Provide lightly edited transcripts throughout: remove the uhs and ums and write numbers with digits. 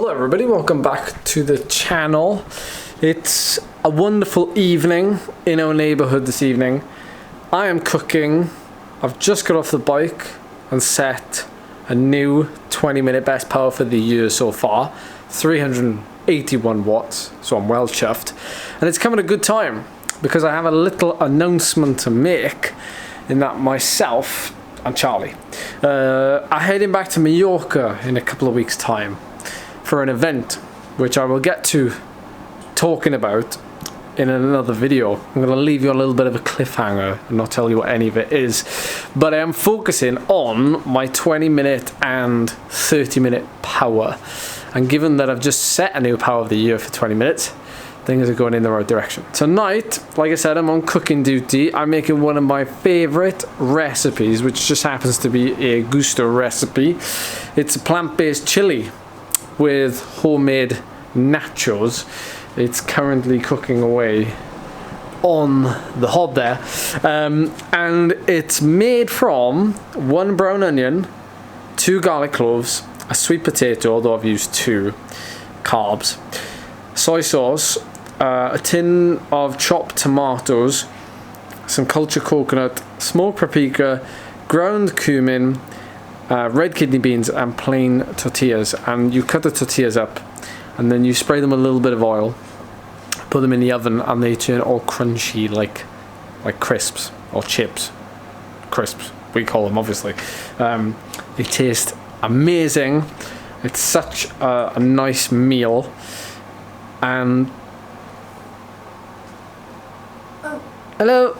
Hello everybody, welcome back to the channel. It's a wonderful evening in our neighbourhood this evening. I am cooking. I've just got off the bike and set a new 20-minute best power for the year so far, 381 watts, so I'm well chuffed. And it's come at a good time because I have a little announcement to make in that myself and Charlie are heading back to Mallorca in a couple of weeks' time for an event which I will get to talking about in another video. I'm going to leave you a little bit of a cliffhanger and not tell you what any of it is, but I am focusing on my 20-minute and 30-minute power, and given that I've just set a new power of the year for 20 minutes, things are going in the right direction. Tonight, like I said, I'm on cooking duty. I'm making one of my favorite recipes, which just happens to be a gusto recipe. It's a plant-based chili with homemade nachos. It's currently cooking away on the hob there, and it's made from 1 brown onion, 2 garlic cloves, a sweet potato, although I've used 2 carbs, soy sauce, a tin of chopped tomatoes, some cultured coconut, smoked paprika, ground cumin, red kidney beans, and plain tortillas. And you cut the tortillas up and then you spray them with a little bit of oil, put them in the oven, and they turn all crunchy like crisps or chips. Crisps, we call them, obviously. They taste amazing. It's such a nice meal. And hello.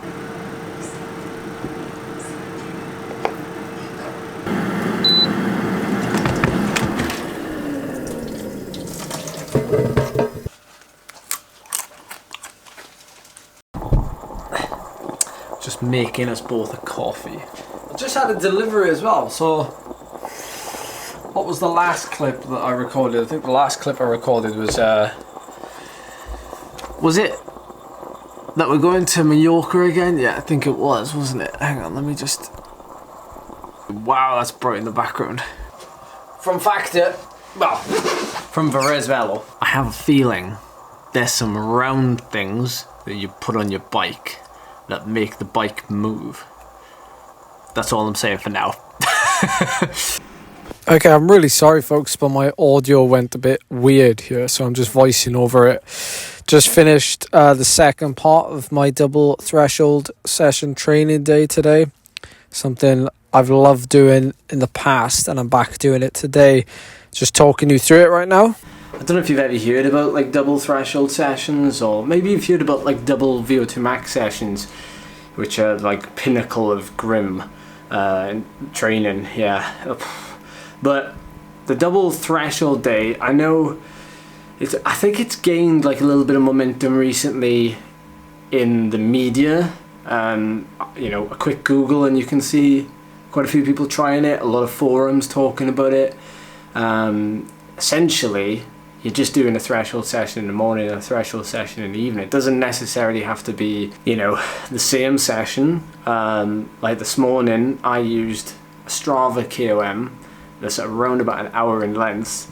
Just making us both a coffee. I just had a delivery as well, so what was the last clip that I recorded? I think the last clip I recorded was it that we're going to Mallorca again? Yeah, I think it was, wasn't it? Hang on, let me just... Wow, that's bright in the background. From Veresvelo. I have a feeling there's some round things that you put on your bike that make the bike move. That's all I'm saying for now. Okay, I'm really sorry folks, but my audio went a bit weird here, so I'm just voicing over it. Just finished the second part of my double threshold session training day today. Something I've loved doing in the past, and I'm back doing it today. Just talking you through it right now. I don't know if you've ever heard about like double threshold sessions, or maybe you've heard about like double VO2 max sessions, which are like pinnacle of grim training, yeah. But the double threshold day, I think it's gained like a little bit of momentum recently in the media. You know, a quick Google and you can see quite a few people trying it, a lot of forums talking about it. Essentially, you're just doing a threshold session in the morning and a threshold session in the evening. It doesn't necessarily have to be, you know, the same session. Like this morning, I used a Strava KOM that's around about an hour in length,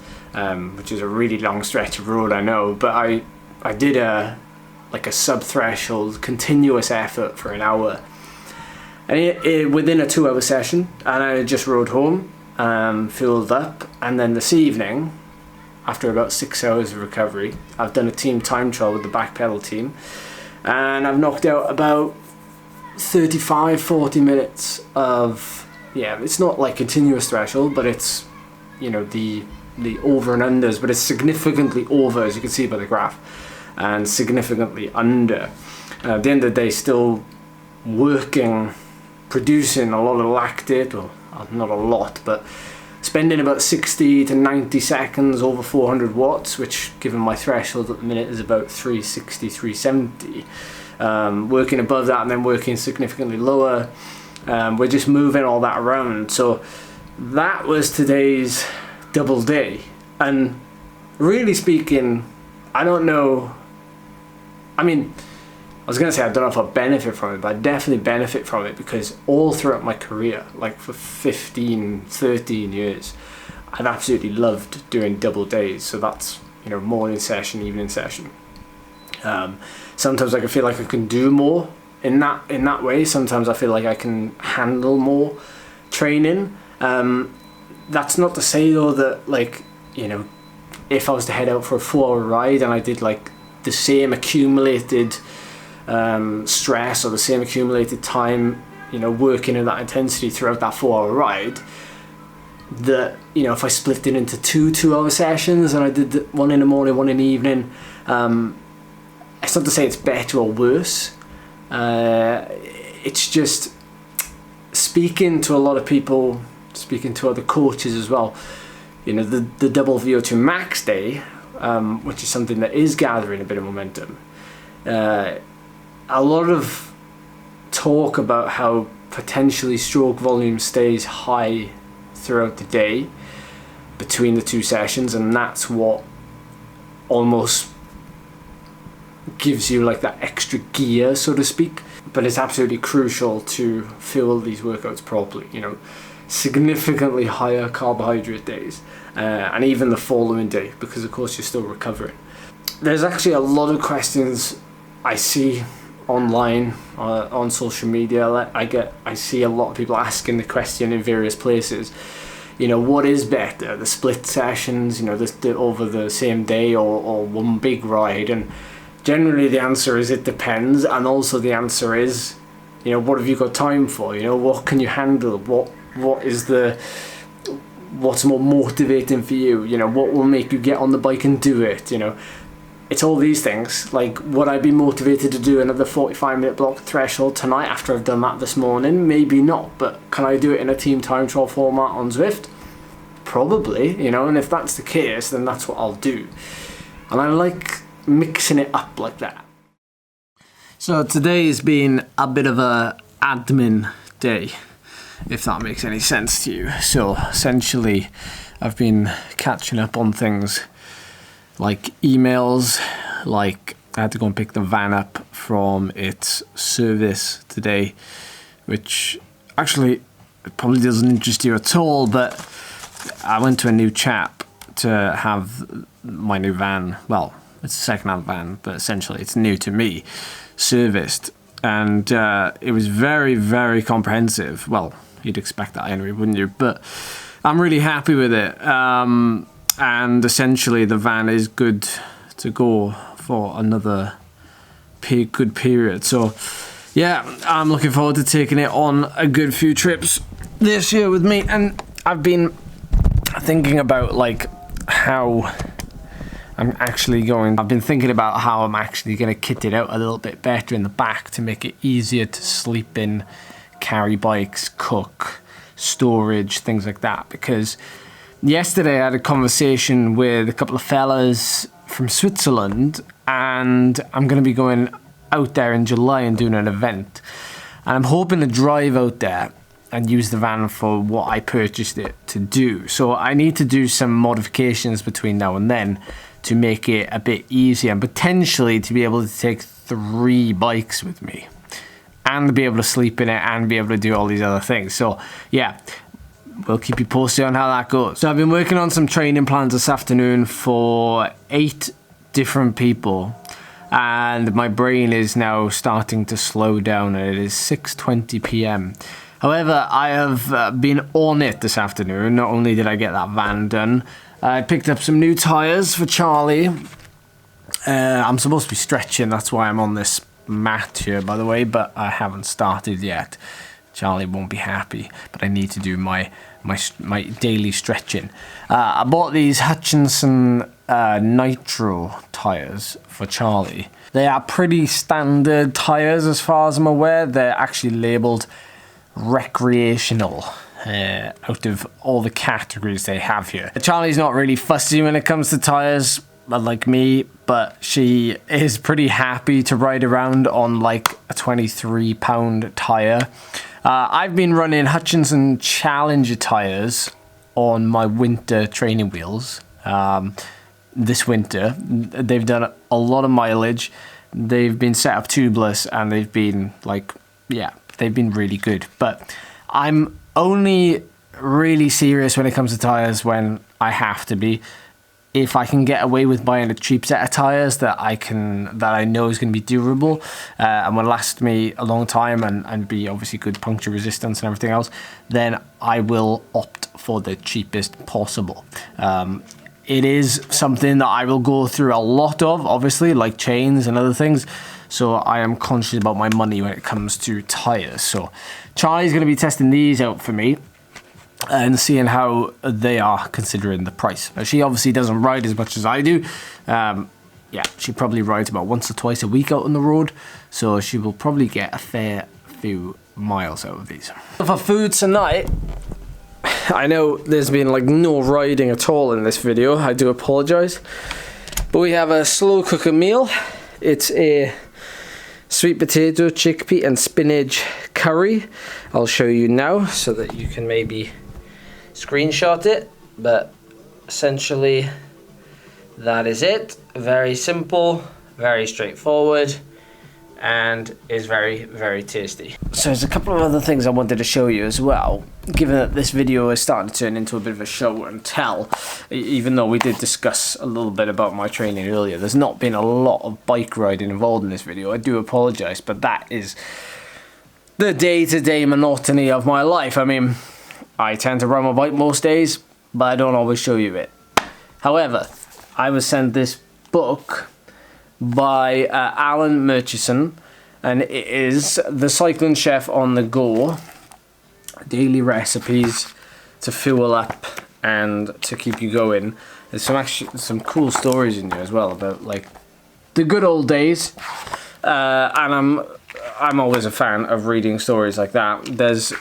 which is a really long stretch of road, I know, but I did a sub-threshold continuous effort for an hour, and within a 2-hour session, and I just rode home, filled up, and then this evening, after about 6 hours of recovery, I've done a team time trial with the back pedal team, and I've knocked out about 35-40 minutes of, yeah, it's not like continuous threshold, but it's, you know, the over and unders, but it's significantly over, as you can see by the graph, and significantly under. At the end of the day, still working, producing a lot of lactate, or not a lot, but spending about 60 to 90 seconds over 400 watts, which given my threshold at the minute is about 360, 370. Working above that and then working significantly lower. We're just moving all that around. So that was today's double day. And really speaking, I don't know, I mean, I was going to say I don't know if I benefit from it, but I definitely benefit from it because all throughout my career, like for 15, 13 years, I've absolutely loved doing double days. So that's, you know, morning session, evening session. Sometimes I can feel like I can do more in that way. Sometimes I feel like I can handle more training. That's not to say though that, like, you know, if I was to head out for a 4-hour ride and I did like the same accumulated stress or the same accumulated time, you know, working in that intensity throughout that 4-hour ride, that, you know, if I split it into 2-hour sessions and I did one in the morning, one in the evening, it's not to say it's better or worse. It's just speaking to a lot of people, speaking to other coaches as well, you know, the double VO2 max day, which is something that is gathering a bit of momentum. A lot of talk about how potentially stroke volume stays high throughout the day between the 2 sessions, and that's what almost gives you like that extra gear, so to speak. But it's absolutely crucial to fuel these workouts properly, you know, significantly higher carbohydrate days, and even the following day, because of course you're still recovering. There's actually a lot of questions I see online, on social media. I see a lot of people asking the question in various places, you know, what is better, the split sessions, you know, the over the same day, or one big ride? And generally the answer is it depends, and also the answer is, you know, what have you got time for? You know, what can you handle? What's more motivating for you? You know, what will make you get on the bike and do it? You know, it's all these things. Like, would I be motivated to do another 45-minute block threshold tonight after I've done that this morning? Maybe not, but can I do it in a team time trial format on Zwift? Probably, you know, and if that's the case, then that's what I'll do. And I like mixing it up like that. So today's been a bit of a admin day, if that makes any sense to you. So essentially I've been catching up on things like emails, like I had to go and pick the van up from its service today, which actually probably doesn't interest you at all, but I went to a new chap to have my new van, well, it's a second-hand van, but essentially it's new to me, serviced. And it was very, very comprehensive. Well, you'd expect that anyway, wouldn't you? But I'm really happy with it. And essentially the van is good to go for another good period. So yeah, I'm looking forward to taking it on a good few trips this year with me. And I've been thinking about like how I've been thinking about how I'm actually going to kit it out a little bit better in the back to make it easier to sleep in, carry bikes, cook, storage, things like that. Because yesterday I had a conversation with a couple of fellas from Switzerland, and I'm going to be going out there in July and doing an event. And I'm hoping to drive out there and use the van for what I purchased it to do. So I need to do some modifications between now and then to make it a bit easier, and potentially to be able to take 3 bikes with me and be able to sleep in it and be able to do all these other things. So yeah, we'll keep you posted on how that goes. So I've been working on some training plans this afternoon for 8 different people, and my brain is now starting to slow down, and it is 6:20 p.m. However, I have been on it this afternoon. Not only did I get that van done, I picked up some new tyres for Charlie. I'm supposed to be stretching, that's why I'm on this mat here, by the way, but I haven't started yet. Charlie won't be happy, but I need to do my daily stretching. I bought these Hutchinson Nitro tyres for Charlie. They are pretty standard tyres as far as I'm aware. They're actually labelled recreational out of all the categories they have here. Charlie's not really fussy when it comes to tyres, like me, but she is pretty happy to ride around on like a 23-pound tyre. I've been running Hutchinson Challenger tyres on my winter training wheels this winter. They've done a lot of mileage. They've been set up tubeless, and they've been like, yeah, they've been really good. But I'm only really serious when it comes to tyres when I have to be. If I can get away with buying a cheap set of tyres that I know is going to be durable and will last me a long time and be obviously good puncture resistance and everything else, then I will opt for the cheapest possible. It is something that I will go through a lot of, obviously, like chains and other things. So I am conscious about my money when it comes to tyres. So Charlie's going to be testing these out for me and seeing how they are considering the price. Now, she obviously doesn't ride as much as I do. Yeah, she probably rides about once or twice a week out on the road, so she will probably get a fair few miles out of these. For food tonight, I know there's been like no riding at all in this video. I do apologise, but we have a slow cooker meal. It's a sweet potato, chickpea and spinach curry. I'll show you now so that you can maybe screenshot it, but essentially that is it. Very simple, very straightforward, and is very, very tasty. So there's a couple of other things I wanted to show you as well, given that this video is starting to turn into a bit of a show and tell. Even though we did discuss a little bit about my training earlier, there's not been a lot of bike riding involved in this video. I do apologise, but that is the day-to-day monotony of my life. I mean, I tend to ride my bike most days, but I don't always show you it. However, I was sent this book by Alan Murchison, and it is The Cycling Chef on the Go, daily recipes to fuel up and to keep you going. There's some cool stories in there as well about like the good old days, and I'm always a fan of reading stories like that. There's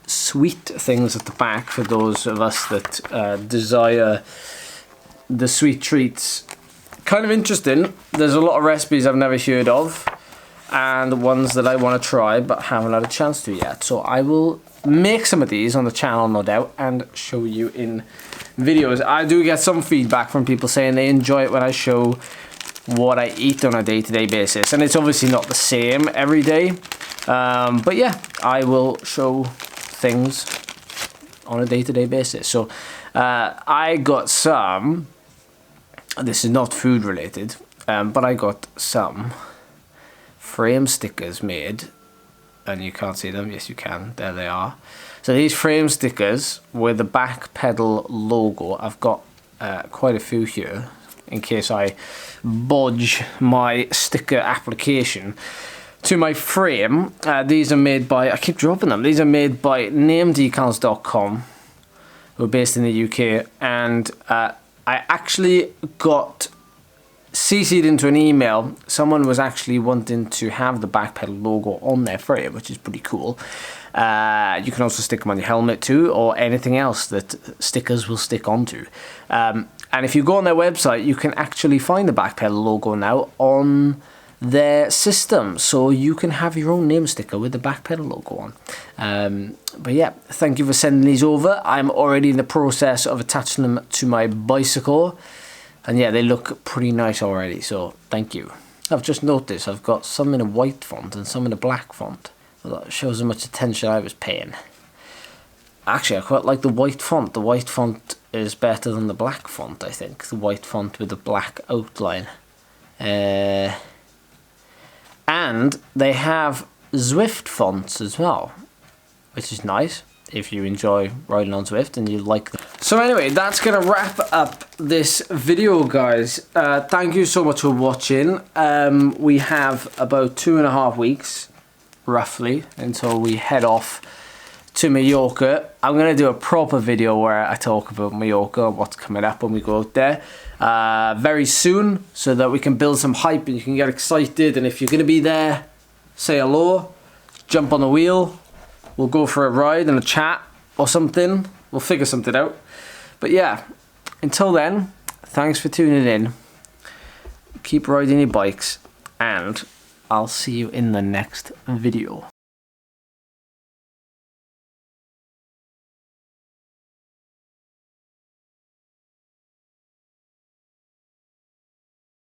sweet things at the back for those of us that desire the sweet treats. Kind of interesting. There's a lot of recipes I've never heard of and ones that I want to try but haven't had a chance to yet. So I will make some of these on the channel, no doubt, and show you in videos. I do get some feedback from people saying they enjoy it when I show what I eat on a day-to-day basis, and it's obviously not the same every day, but yeah, I will show things on a day-to-day basis. So I got some, this is not food related, but I got some frame stickers made, and you can't see them. Yes, you can. There they are. So these frame stickers with the back pedal logo, I've got quite a few here in case I bodge my sticker application to my frame. These are made by, I keep dropping them, these are made by namedecals.com, who are based in the UK, and I actually got CC'd into an email. Someone was actually wanting to have the back pedal logo on their frame, which is pretty cool. You can also stick them on your helmet too, or anything else that stickers will stick onto. And if you go on their website, you can actually find the back pedal logo now on their system, so you can have your own name sticker with the back pedal logo on. But yeah, thank you for sending these over. I'm already in the process of attaching them to my bicycle, and yeah, they look pretty nice already, so thank you. I've just noticed I've got some in a white font and some in a black font. Well, that shows how much attention I was paying. Actually, I quite like the white font. The white font is better than the black font, I think. The white font with the black outline. And they have Zwift fonts as well, which is nice if you enjoy riding on Zwift and you like them. So anyway, that's going to wrap up this video, guys. Thank you so much for watching. We have about 2.5 weeks, roughly, until we head off to Mallorca. I'm going to do a proper video where I talk about Mallorca, what's coming up when we go out there very soon, so that we can build some hype and you can get excited. And if you're going to be there, say hello, jump on the wheel, we'll go for a ride and a chat or something. We'll figure something out. But yeah, until then, thanks for tuning in. Keep riding your bikes, and I'll see you in the next video.